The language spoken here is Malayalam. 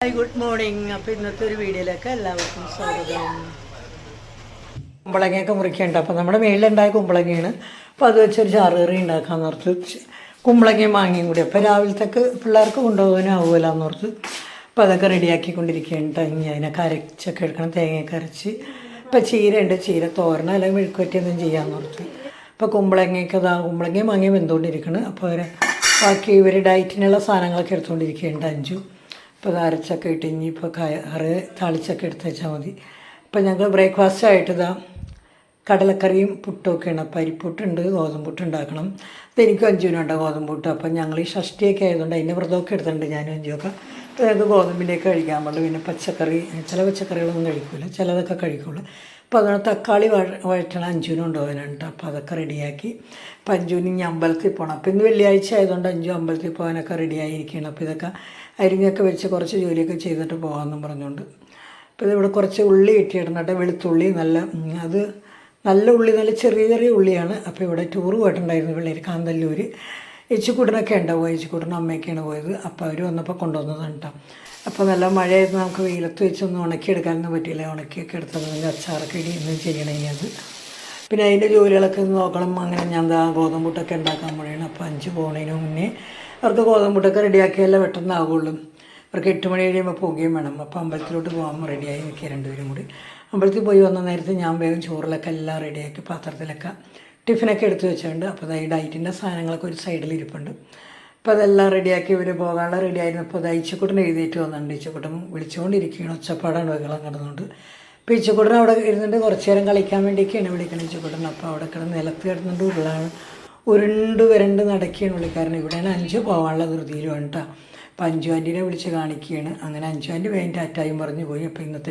Hi good morning. അപ്പോൾ ഇന്നത്തെ ഒരു വീഡിയോയിലേക്ക് എല്ലാവർക്കും സ്വാഗതം. കുമ്പളങ്ങയൊക്കെ മുറിക്കേണ്ട. അപ്പോൾ നമ്മുടെ മേളിലുണ്ടായ കുമ്പളങ്ങയാണ്. അപ്പോൾ അത് വെച്ചൊരു ചാറുകറി ഉണ്ടാക്കാമെന്ന് ഓർത്ത് കുമ്പളങ്ങയും മാങ്ങയും കൂടി. അപ്പോൾ രാവിലത്തേക്ക് പിള്ളേർക്ക് കൊണ്ടുപോകാനാവുമല്ലോ എന്നോർത്ത് അപ്പോൾ അതൊക്കെ റെഡിയാക്കിക്കൊണ്ടിരിക്കുകയാണ്. ഇനി അതിനൊക്കെ അരച്ചൊക്കെ എടുക്കണം, തേങ്ങയൊക്കെ അരച്ച്. ഇപ്പോൾ ചീരയുണ്ട്, ചീര തോരന അല്ലെങ്കിൽ മെഴുക്കുവരട്ടിയൊന്നും ചെയ്യാമെന്നോർത്ത്. അപ്പോൾ കുമ്പളങ്ങയും മാങ്ങയും വെന്തുകൊണ്ടിരിക്കണം. അപ്പോൾ ബാക്കി ഇവർ ഡയറ്റിനുള്ള സാധനങ്ങളൊക്കെ എടുത്തുകൊണ്ടിരിക്കുകയുണ്ട്. അഞ്ചു ഇപ്പോൾ അത് അരച്ചൊക്കെ ഇട്ട് ഇനിയിപ്പോൾ കറി താളിച്ചൊക്കെ എടുത്ത് വെച്ചാൽ മതി. അപ്പോൾ ഞങ്ങൾ ബ്രേക്ക്ഫാസ്റ്റ് ആയിട്ട് കടലക്കറിയും പുട്ടുമൊക്കെയാണ്. പരിപ്പുട്ടുണ്ട്, ഗോതമ്പുട്ട് ഉണ്ടാക്കണം. അതെനിക്കും അഞ്ചുവിനുണ്ട് ഗോതമ്പുട്ട്. അപ്പം ഞങ്ങൾ ഈ ഷഷ്ടിയൊക്കെ ആയതുകൊണ്ട് അതിൻ്റെ വ്രതമൊക്കെ എടുത്തിട്ടുണ്ട് ഞാനും അഞ്ചുമൊക്കെ. അപ്പോൾ ഞങ്ങൾക്ക് ഗോതമ്പിൻ്റെയൊക്കെ കഴിക്കാൻ പാടുള്ളൂ. പിന്നെ പച്ചക്കറി, ചില പച്ചക്കറികളൊന്നും കഴിക്കില്ല, ചിലതൊക്കെ കഴിക്കുള്ളൂ. അപ്പോൾ അതുകൊണ്ട് തക്കാളി വഴറ്റണം അഞ്ചുവിനും കൊണ്ടുപോകാനാണ് കേട്ടോ. അപ്പോൾ അതൊക്കെ റെഡിയാക്കി. അപ്പോൾ അഞ്ചുവിന് ഇനി അമ്പലത്തിൽ പോകണം. അപ്പോൾ ഇന്ന് വെള്ളിയാഴ്ച ആയതുകൊണ്ട് അഞ്ചു അമ്പലത്തിൽ പോകാനൊക്കെ റെഡിയായിരിക്കുകയാണ്. അപ്പോൾ ഇതൊക്കെ അരിഞ്ഞൊക്കെ വെച്ച് കുറച്ച് ജോലിയൊക്കെ ചെയ്തിട്ട് പോകാമെന്നും പറഞ്ഞുകൊണ്ട്. അപ്പോൾ ഇതിവിടെ കുറച്ച് ഉള്ളി ഇട്ടിടുന്നുണ്ട്. വെളുത്തുള്ളി നല്ല ഉള്ളി, നല്ല ചെറിയ ചെറിയ ഉള്ളിയാണ്. അപ്പോൾ ഇവിടെ ടൂറ് പോയിട്ടുണ്ടായിരുന്നു പിള്ളേർ കാന്തല്ലൂർ. ഏച്ചിക്കൂട്ടനൊക്കെ ഉണ്ടാവും, ഏച്ചിക്കൂട്ടനും അമ്മയൊക്കെയാണ് പോയത്. അപ്പോൾ അവർ വന്നപ്പോൾ കൊണ്ടുവന്നതാണ് കേട്ടോ. അപ്പോൾ നല്ല മഴയായിരുന്നു, നമുക്ക് വെയിലത്ത് വെച്ചൊന്നും ഉണക്കിയെടുക്കാനൊന്നും പറ്റിയില്ല. ഉണക്കിയൊക്കെ എടുത്തത് അച്ചാറൊക്കെ ഇനിയൊന്നും ചെയ്യണം ഇനി അത്. പിന്നെ അതിൻ്റെ ജോലികളൊക്കെ നോക്കണം. അങ്ങനെ ഞാൻ ഗോതമ്പുട്ടൊക്കെ ഉണ്ടാക്കാൻ പോവുകയാണ്. അപ്പോൾ അഞ്ച് പോകുന്നതിന് മുന്നേ അവർക്ക് ഗോതമ്പുട്ടൊക്കെ റെഡിയാക്കിയാലേ പെട്ടെന്നാവുള്ളൂ. അവർക്ക് 8 മണി കഴിയുമ്പോൾ പോവുകയും വേണം. അപ്പോൾ അമ്പലത്തിലോട്ട് പോകാൻ റെഡിയായി നിൽക്കുക രണ്ടുപേരും കൂടി. അമ്പലത്തിൽ പോയി വന്ന നേരത്തെ ഞാൻ വേഗം ചോറിലൊക്കെ എല്ലാം റെഡിയാക്കി പാത്രത്തിലൊക്കെ ടിഫിനൊക്കെ എടുത്ത് വെച്ചിട്ടുണ്ട്. അപ്പോൾ ഈ ഡയറ്റിൻ്റെ സാധനങ്ങളൊക്കെ ഒരു സൈഡിൽ ഇരിപ്പുണ്ട്. അപ്പോൾ അതെല്ലാം റെഡിയാക്കി ഇവർ പോകാനുള്ള റെഡിയായിരുന്നു. അപ്പോൾ ഈച്ചക്കുട്ടൻ എഴുതിയിട്ട് വന്നിട്ടുണ്ട്. ഈച്ചക്കുട്ടൻ വിളിച്ചുകൊണ്ടിരിക്കുകയാണ്, ഒച്ചപ്പാടാണ് വെള്ളം കിടന്നുകൊണ്ട്. അപ്പോൾ ഈച്ചക്കുട്ടൻ അവിടെ ഇരുന്നിട്ട് കുറച്ച് നേരം കളിക്കാൻ വേണ്ടിയൊക്കെയാണ് വിളിക്കണം ഈച്ചക്കുട്ടൻ. അപ്പോൾ അവിടെ കിടന്ന് നിലത്ത് കിടന്നിട്ട് ഉരുണ്ട് നടക്കുകയാണ് പുള്ളിക്കാരൻ. ഇവിടെയാണ് അഞ്ചു പോകാനുള്ള ധൃതിയിലും കേട്ടോ. അപ്പോൾ അഞ്ചു ആൻറ്റീനെ വിളിച്ച് കാണിക്കുകയാണ്. അങ്ങനെ അഞ്ചു ആൻറ്റി വേഗം ടാറ്റായും പറഞ്ഞു പോയി. അപ്പോൾ ഇന്നത്തെ